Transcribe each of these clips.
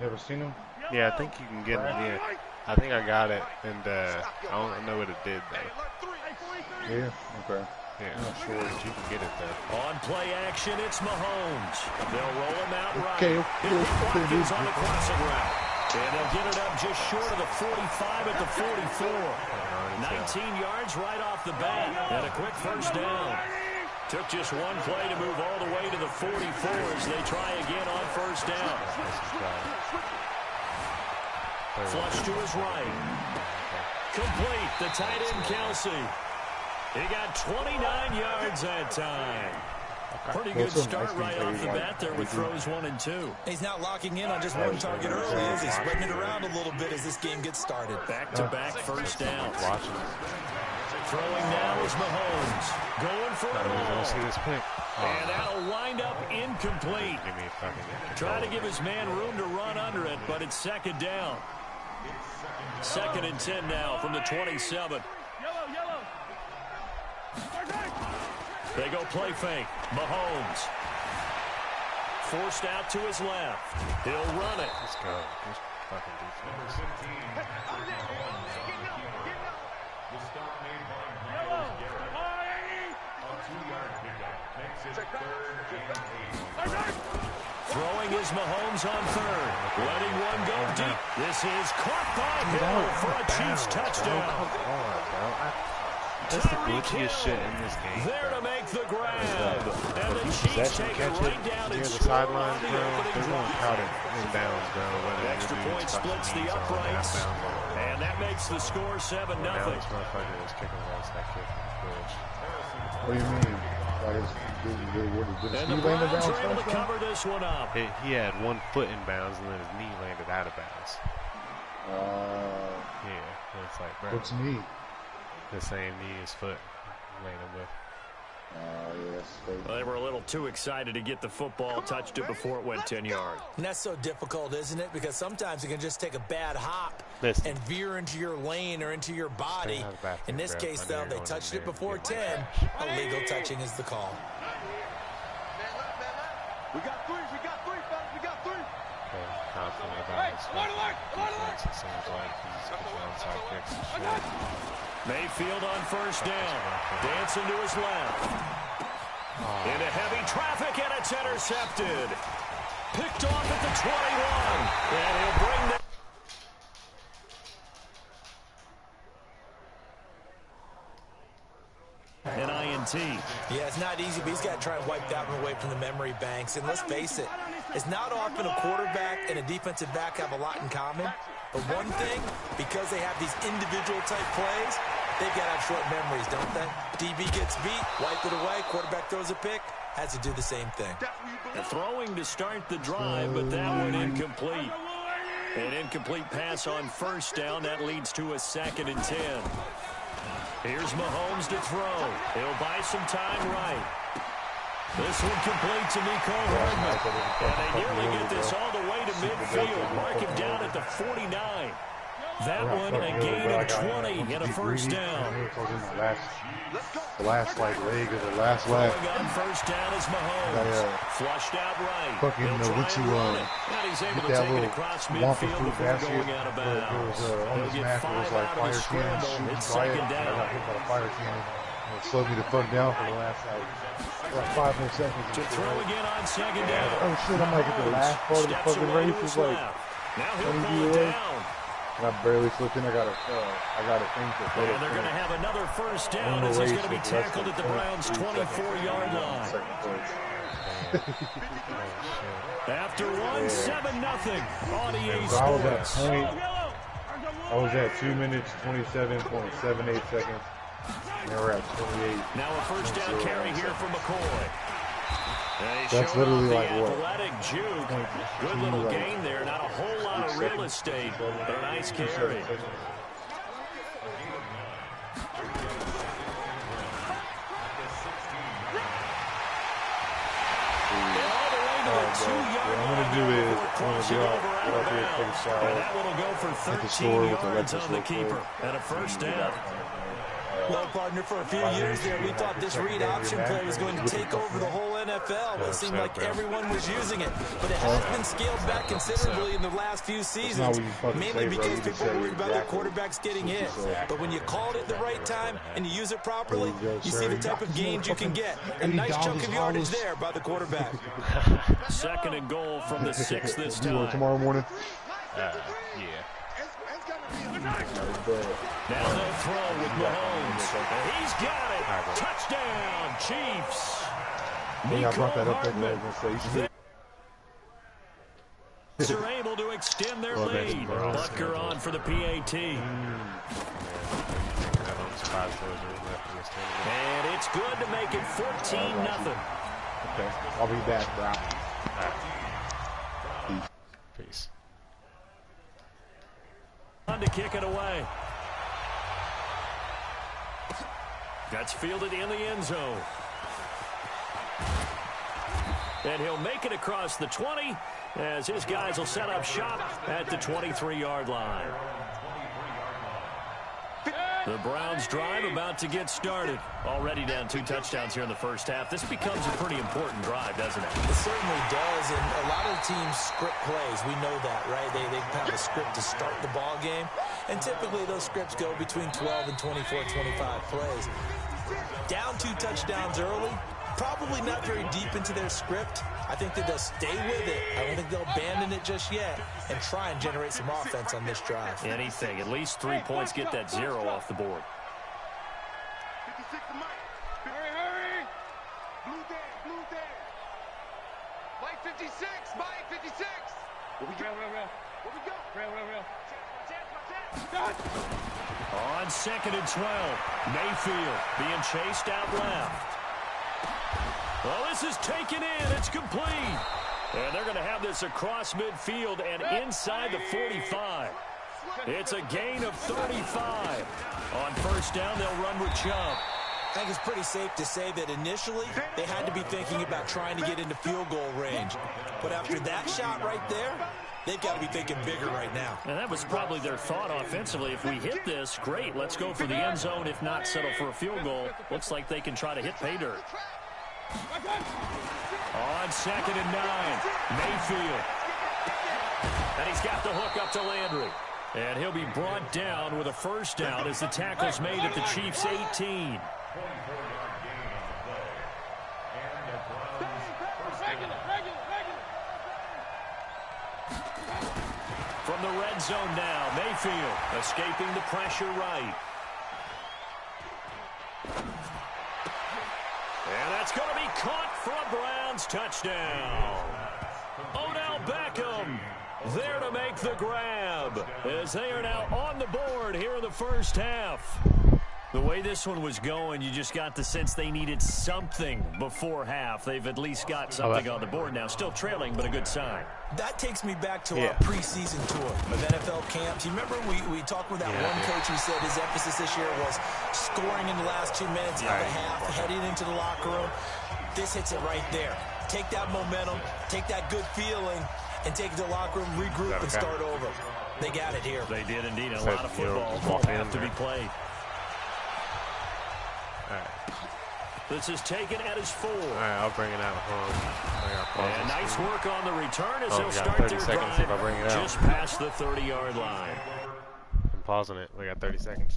Never seen him? Yeah, I think you can get him. Yeah, I think I got it, and I don't know what it did though. Yeah. Okay. Yeah, I'm not sure. but you can get it though. On play action, it's Mahomes. They'll roll him out right. Okay. Watkins on the crossing route. And they'll get it up just short of the 45 at the 44. 19 yards right off the bat. And a quick first down. Took just one play to move all the way to the 44 as they try again on first down. Flush to his right. Complete. The tight end, Kelsey. He got 29 yards that time. Pretty good start right off the bat there with throws 1 and 2. He's not locking in on just one target early, is he? Spreading it around a little bit as this game gets started. Back-to-back first downs. Throwing now is Mahomes. Going for it all. See this pick. And that'll wind up incomplete. Give me a fucking Trying to give his man room to run under it, but it's second down. 2nd and 10 now from the 27. They go play fake. Mahomes. Forced out to his left. He'll run it. Let's go. Just fucking defense. Throwing is Mahomes on 3rd. Letting one go deep. This is caught by Hill for a Chiefs touchdown. Come on, bro. That's the glitchiest shit in this game. There to make the grab. And the Chiefs take it right down near and the score sidelines, on the bro. opening They're going to drive. count it in bounds, bro. Extra point splits the uprights. And that makes the score 7-0. Now this motherfucker is kicking against that kick from the bridge. What do you mean? And the Browns are able to cover this one up. He had 1 foot in bounds, and then his knee landed out of bounds. Yeah, it's like, bro. What's knee? The same knee his foot landed with. Yes. Well, they were a little too excited to get the football, touched it before it went 10 yards. And that's so difficult, isn't it? Because sometimes it can just take a bad hop and veer into your lane or into your body. In this case, though, they touched it before 10. Illegal touching is the call. We got 3, fellas. We got 3. Okay, confident about his defense. It seems like he's getting outside kicks and shit. Mayfield on first down. Dancing to his left. Into heavy traffic, and it's intercepted. Picked off at the 21. And he'll bring that. An INT. Yeah, it's not easy, but he's got to try and wipe that one away from the memory banks. And let's face it, it's not often a quarterback and a defensive back have a lot in common. But one thing, because they have these individual type plays, they've got to have short memories, don't they? DB gets beat, wipe it away, quarterback throws a pick, has to do the same thing. Throwing to start the drive, but that one incomplete. An incomplete pass on first down. That leads to a 2nd and 10. Here's Mahomes to throw. He'll buy some time right. This one complete to Nico Hardman. And they nearly get this all the way to midfield. Mark him down at the 49. That one a gain of 20 and a first down. The last like leg of the last lap. On first down is Mahomes. Flushed out right. Fucking what you and he's able to that take it little across waffle midfield fruit before basket. going out of bounds. On his map, it was like fire cannon shooting by it. I got hit by the fire cannon. It slowed me the fuck down for the last like 5 more seconds. To throw again on second down. Oh shit! I'm like at the last part of the fucking race. It's like now he'll 20 pull it away. down. And I barely slipped in. I got a thing for. And they're going to have another first down as he's going to be tackled at the Browns' 24-yard line. After one, 7-0 on EA Sports. I was at 2 minutes, 27.78 seconds. And they were at 28. Now a first down carry here for McCoy. That's literally like what? Athletic juke. Good little gain there. Not a whole lot of real estate, but a nice carry. What I'm going to do is, I'm going to get out here, take a shower, And that one will go for 13 yards on the keeper and a first down. Well, partner, for a few years there, we thought this read option play was going to take over the whole NFL. It seemed like everyone was using it. But it has been scaled back considerably in the last few seasons, mainly because people are worried about their quarterbacks getting hit. But when you called it the right time and you use it properly, you see the type of gains you can get. A nice chunk of yardage there by the quarterback. Second and goal from the 6 this time. Tomorrow morning. Yeah. Now they'll throw with Mahomes. And he's got it. Touchdown, Chiefs. I brought that up there. They're able to extend their lead. Butker on for the PAT. And it's good to make it 14-0. Okay, I'll be back, bro. Peace. On to kick it away. That's fielded in the end zone. And he'll make it across the 20 as his guys will set up shop at the 23-yard line. The Browns drive about to get started. Already down 2 touchdowns here in the first half. This becomes a pretty important drive, doesn't it? It certainly does, and a lot of the teams script plays. We know that, right? They have a script to start the ball game, and typically those scripts go between 12 and 24, 25 plays. Down 2 touchdowns early, probably not very deep into their script. I think that they'll stay with it. I don't think they'll abandon it just yet and try and generate some offense on this drive. Anything. At least 3 points, get that 0 off the board. 56 to Mike. Hurry. Blue day. Mike 56. Mike 56. Where we go? Where we go? Real. On 2nd and 12. Mayfield being chased out left. Well, this is taken in. It's complete. And they're going to have this across midfield and inside the 45. It's a gain of 35. On first down, they'll run with Chubb. I think it's pretty safe to say that initially they had to be thinking about trying to get into field goal range. But after that shot right there, they've got to be thinking bigger right now. And that was probably their thought offensively. If we hit this, great. Let's go for the end zone. If not, settle for a field goal. Looks like they can try to hit pay dirt. On 2nd and 9, Mayfield. And he's got the hook up to Landry. And he'll be brought down with a first down as the tackle's made at the Chiefs' 18. From the red zone now, Mayfield escaping the pressure right. And that's going to be caught for a Browns touchdown. Odell Beckham there to make the grab as they are now on the board here in the first half. The way this one was going, you just got the sense they needed something before half. They've at least got something on the board now. Still trailing, but a good sign. That takes me back to our preseason tour of NFL camps. You remember we talked with that one coach who said his emphasis this year was scoring in the last 2 minutes of the half, heading into the locker room. This hits it right there. Take that momentum, take that good feeling, and take it to the locker room, regroup, and start over. They got it here. They did indeed. A lot of football will have to be played. This is taken at his 4. All right, I'll bring it out. And nice work on the return as they'll start their drive just past the 30-yard line. I'm pausing it. We got 30 seconds.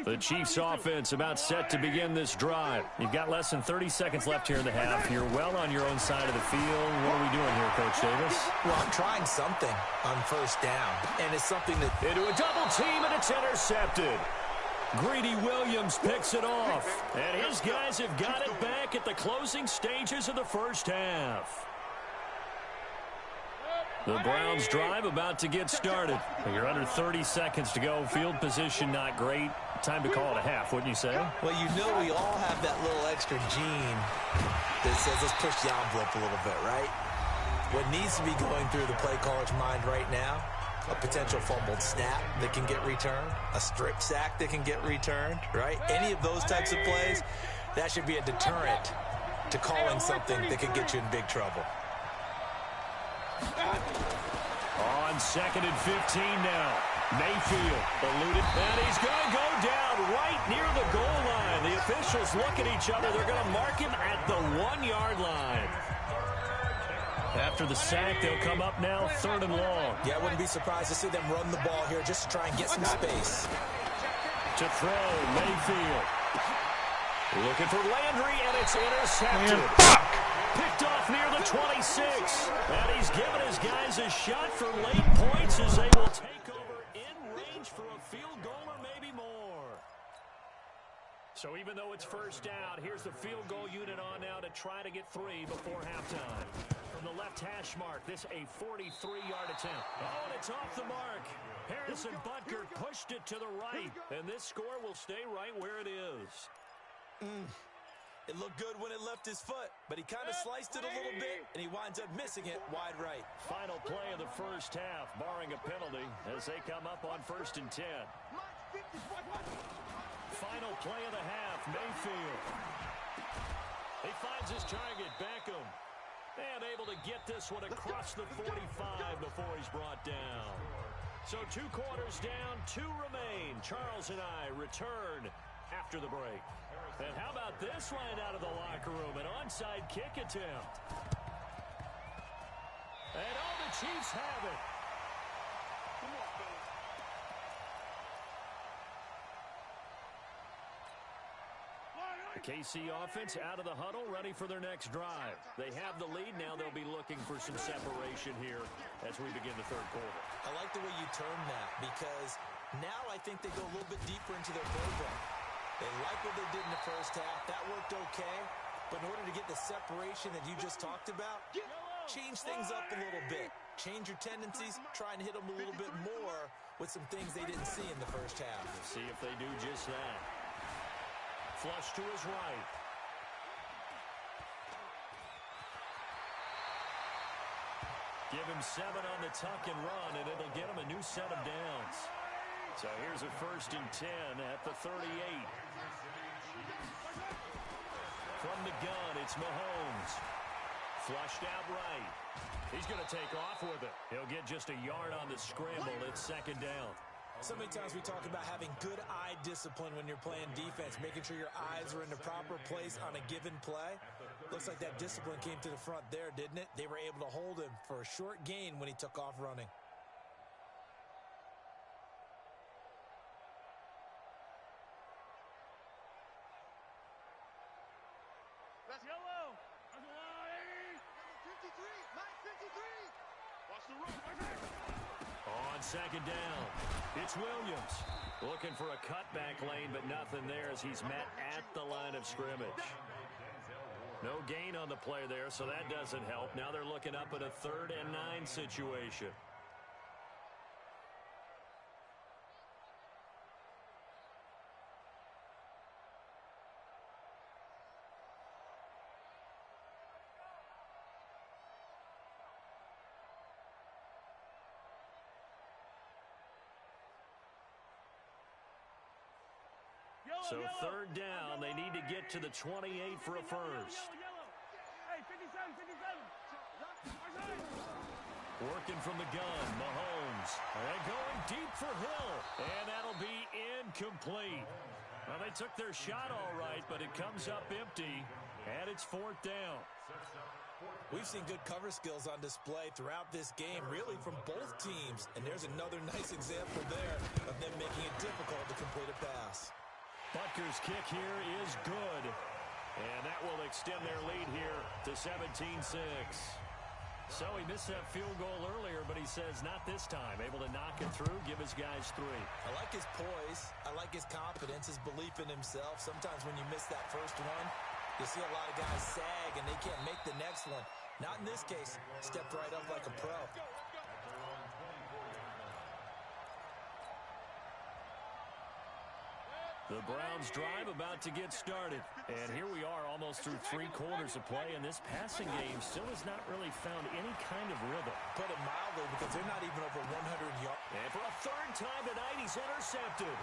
The Chiefs offense about set to begin this drive. You've got less than 30 seconds left here in the half. You're well on your own side of the field. What are we doing here, Coach Davis? Well, I'm trying something on first down, and it's something that... Into a double team, and it's intercepted. Greedy Williams picks it off, and his guys have got it back at the closing stages of the first half. The Browns drive about to get started. You're under 30 seconds to go. Field position not great. Time to call it a half, wouldn't you say? Well, you know we all have that little extra gene that says let's push the envelope a little bit, right? What needs to be going through the play caller's mind right now, a potential fumbled snap that can get returned, a strip sack that can get returned, right? Any of those types of plays, that should be a deterrent to calling something that could get you in big trouble. On 2nd and 15 now. Mayfield eluded, and he's going to go down right near the goal line. The officials look at each other. They're going to mark him at the 1-yard line. After the sack, they'll come up now 3rd and long. Yeah, I wouldn't be surprised to see them run the ball here just to try and get some space. To throw, Mayfield. Looking for Landry, and it's intercepted. Picked off near the 26. And he's given his guys a shot for late points as they will take over in range for a field goal or maybe more. So even though it's first down, here's the field goal unit on now to try to get 3 before halftime. From the left hash mark, this a 43-yard attempt. Oh, and it's off the mark. Harrison Butker pushed it to the right, and this score will stay right where it is. It looked good when it left his foot, but he kind of sliced it a little bit, and he winds up missing it wide right. Final play of the first half, barring a penalty, as they come up on 1st and 10. Final play of the half, Mayfield. He finds his target, Beckham. And able to get this one across the 45 before he's brought down. So 2 quarters down, 2 remain. Charles and I return after the break. And how about this line out of the locker room? An onside kick attempt. And all the Chiefs have it. The KC offense out of the huddle, ready for their next drive. They have the lead. Now they'll be looking for some separation here as we begin the 3rd quarter. I like the way you term that because now I think they go a little bit deeper into their playbook. They like what they did in the first half. That worked okay. But in order to get the separation that you just talked about, change things up a little bit. Change your tendencies. Try and hit them a little bit more with some things they didn't see in the first half. We'll see if they do just that. Flush to his right. Give him 7 on the tuck and run, and it'll get him a new set of downs. So here's a 1st and 10 at the 38. From the gun, it's Mahomes. Flushed out right. He's going to take off with it. He'll get just a yard on the scramble. It's 2nd down. So many times we talk about having good eye discipline when you're playing defense, making sure your eyes are in the proper place on a given play. Looks like that discipline came to the front there, didn't it? They were able to hold him for a short gain when he took off running. That's yellow. 53. Mike 53. Watch the run. On 2nd down, it's Williams. Looking for a cutback lane, but nothing there as he's met at the line of scrimmage. No gain on the play there, so that doesn't help. Now they're looking up at a 3rd and 9 situation. So 3rd down, they need to get to the 28 for a first. Hey, 57, 57. Working from the gun, Mahomes. And going deep for Hill. And that'll be incomplete. Well, they took their shot all right, but it comes up empty. And it's 4th down. We've seen good cover skills on display throughout this game, really from both teams. And there's another nice example there of them making it difficult to complete a pass. Butker's kick here is good. And that will extend their lead here to 17-6. So he missed that field goal earlier, but he says not this time. Able to knock it through, give his guys 3. I like his poise. I like his confidence, his belief in himself. Sometimes when you miss that first one, you see a lot of guys sag and they can't make the next one. Not in this case. Stepped right up like a pro. The Browns drive about to get started. And here we are almost through 3 quarters of play, and this passing game still has not really found any kind of rhythm. Put it mildly, because they're not even over 100 yards. And for a 3rd time tonight, he's intercepted.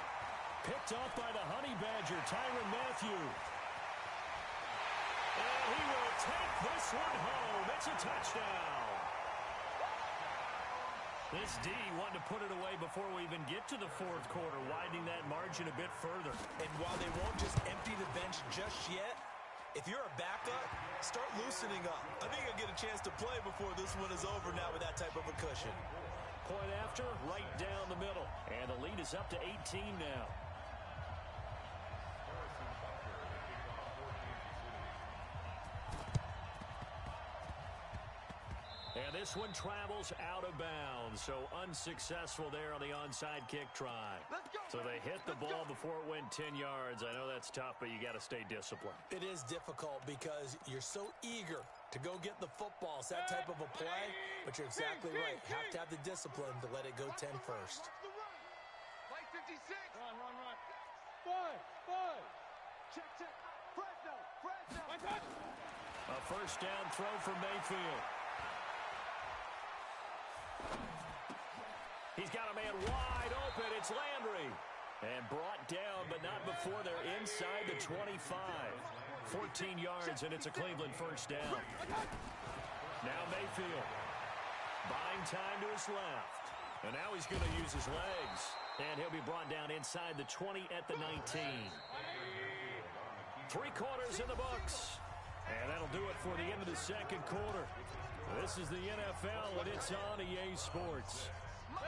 Picked off by the Honey Badger, Tyrann Mathieu. And he will take this one home. It's a touchdown. This D wanted to put it away before we even get to the 4th quarter, widening that margin a bit further. And while they won't just empty the bench just yet, if you're a backup, start loosening up. I think you'll get a chance to play before this one is over now with that type of a cushion. Point after, right down the middle. And the lead is up to 18 now. And this one travels out of bounds, so unsuccessful there on the onside kick try. So they hit the ball before it went 10 yards. I know that's tough, but you got to stay disciplined. It is difficult because you're so eager to go get the football. It's that type of a play, but you're exactly right. You have to have the discipline to let it go 10 first. Play 56. Run. 5. Check. Fresno. A 1st down throw for Mayfield. He's got a man wide open. It's Landry. And brought down, but not before they're inside the 25. 14 yards, and it's a Cleveland 1st down. Now Mayfield. Buying time to his left. And now he's going to use his legs. And he'll be brought down inside the 20 at the 19. 3 quarters in the books. And that'll do it for the end of the 2nd quarter. This is the NFL, and it's on EA Sports. 20.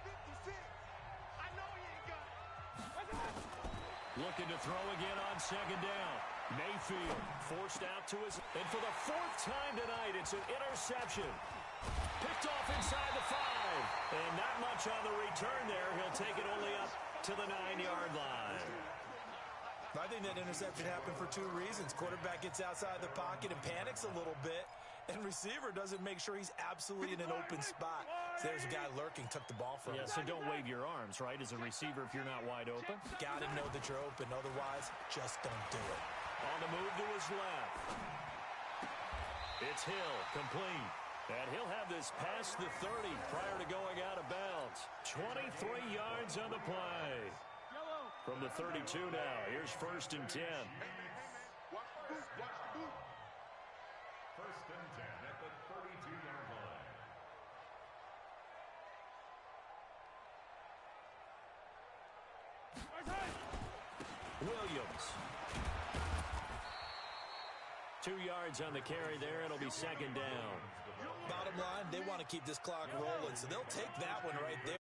56. I know he ain't got it. Looking to throw again on 2nd down. Mayfield forced out to his... And for the 4th time tonight, it's an interception. Picked off inside the 5. And not much on the return there. He'll take it only up to the 9-yard line. I think that interception happened for 2 reasons. Quarterback gets outside the pocket and panics a little bit, and receiver doesn't make sure he's absolutely in an open spot. So there's a guy lurking, took the ball from him. Yeah, so don't wave your arms, right, as a receiver if you're not wide open? Got to know that you're open. Otherwise, just don't do it. On the move to his left. It's Hill, complete. And he'll have this past the 30 prior to going out of bounds. 23 yards on the play. From the 32 now, here's 1st and 10. Watch the boot. 1st and 10 at the 32-yard line. Williams. 2 yards on the carry there. It'll be 2nd down. Bottom line, they want to keep this clock rolling, so they'll take that one right there.